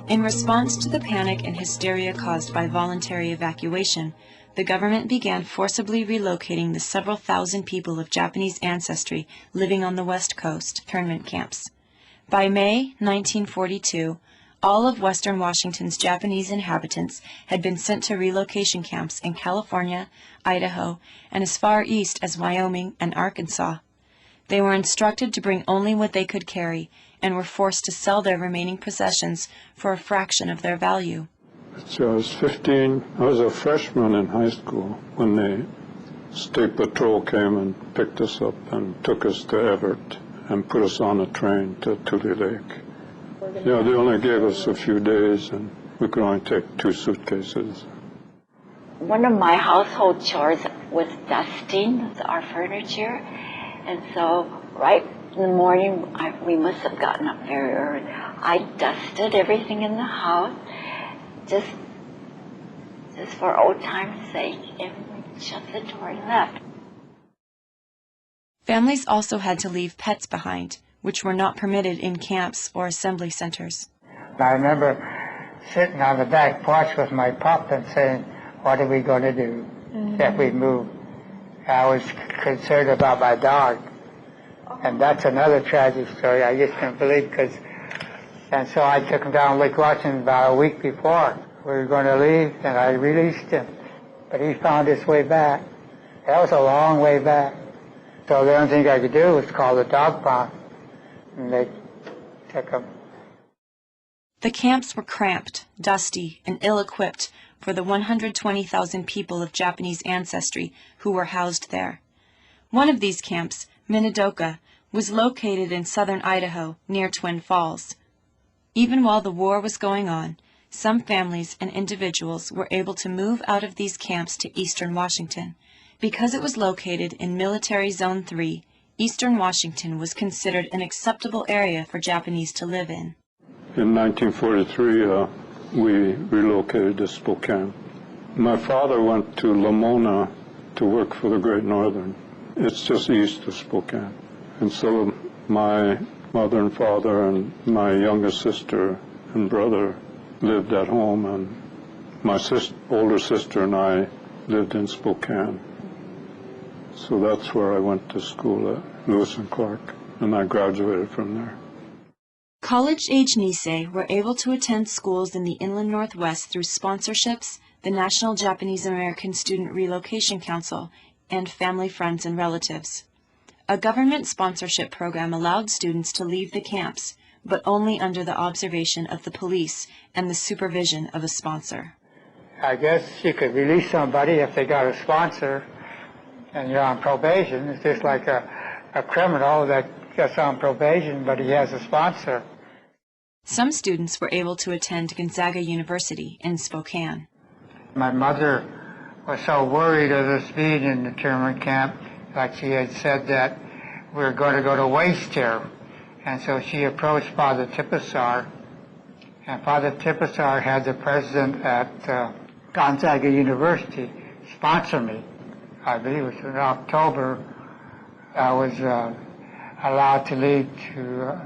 In response to the panic and hysteria caused by voluntary evacuation, the government began forcibly relocating the several thousand people of Japanese ancestry living on the West Coast internment camps. By May 1942, all of Western Washington's Japanese inhabitants had been sent to relocation camps in California, Idaho, and as far east as Wyoming and Arkansas. They were instructed to bring only what they could carry and were forced to sell their remaining possessions for a fraction of their value. So I was 15. I was a freshman in high school when the State Patrol came and picked us up and took us to Everett and put us on a train to Tule Lake. Yeah, they only gave us a few days, and we could only take 2 suitcases. One of my household chores was dusting our furniture, and so right in the morning, we must have gotten up very early. I dusted everything in the house, just for old time's sake, and we shut the door and left. Families also had to leave pets behind, which were not permitted in camps or assembly centers. I remember sitting on the back porch with my pup and saying, what are we going to do if we move? I was concerned about my dog. And that's another tragic story I just can't believe, and so I took him down Lake Washington about a week before. We were going to leave, and I released him. But he found his way back. That was a long way back. So the only thing I could do was call the dog pound, and they took him. The camps were cramped, dusty, and ill-equipped for the 120,000 people of Japanese ancestry who were housed there. One of these camps, Minidoka, was located in southern Idaho near Twin Falls. Even while the war was going on, some families and individuals were able to move out of these camps to eastern Washington. Because it was located in Military Zone 3, eastern Washington was considered an acceptable area for Japanese to live in. In 1943, we relocated to Spokane. My father went to Lamona to work for the Great Northern. It's just east of Spokane. And so my mother and father and my youngest sister and brother lived at home, and my older sister and I lived in Spokane. So that's where I went to school at Lewis and Clark, and I graduated from there. College-age Nisei were able to attend schools in the Inland Northwest through sponsorships, the National Japanese American Student Relocation Council, and family, friends, and relatives. A government sponsorship program allowed students to leave the camps, but only under the observation of the police and the supervision of a sponsor. I guess you could release somebody if they got a sponsor and you're on probation. It's just like a criminal that gets on probation, but he has a sponsor. Some students were able to attend Gonzaga University in Spokane. My mother was so worried of us being in the internment camp, like she had said that we were going to go to waste here. And so she approached Father Tipisar, and Father Tipisar had the president at Gonzaga University sponsor me. I believe it was in October. I was allowed to leave to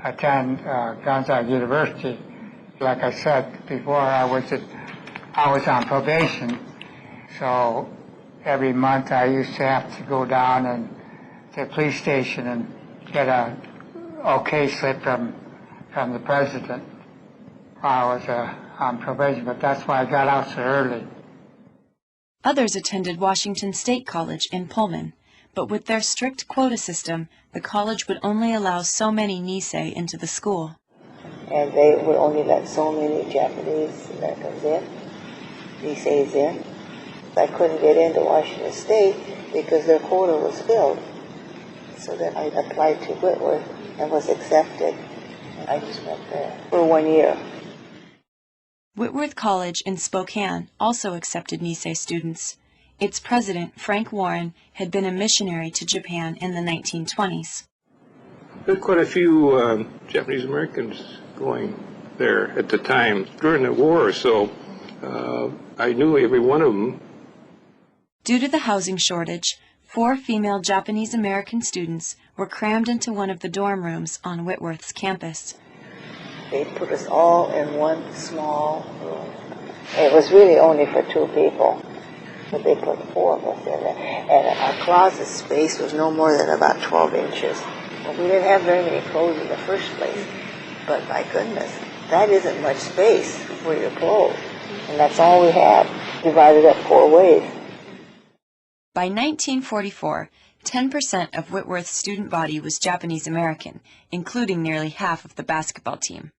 attend Gonzaga University. Like I said before, I was on probation, so every month I used to have to go down to the police station and get a okay slip from the president while I was on probation, but that's why I got out so early. Others attended Washington State College in Pullman, but with their strict quota system, the college would only allow so many Nisei into the school. And they would only let so many Japanese Americans in, Niseis in. I couldn't get into Washington State because their quota was filled. So then I applied to Whitworth and was accepted. I just went there for 1 year. Whitworth College in Spokane also accepted Nisei students. Its president, Frank Warren, had been a missionary to Japan in the 1920s. There were quite a few Japanese Americans going there at the time during the war, so I knew every one of them. Due to the housing shortage, 4 female Japanese American students were crammed into one of the dorm rooms on Whitworth's campus. They put us all in one small room. It was really only for 2 people, but they put 4 of us in there. And our closet space was no more than about 12 inches. Well, we didn't have very many clothes in the first place, but my goodness, that isn't much space for your clothes. And that's all we had, divided up 4 ways. By 1944, 10% of Whitworth's student body was Japanese American, including nearly half of the basketball team.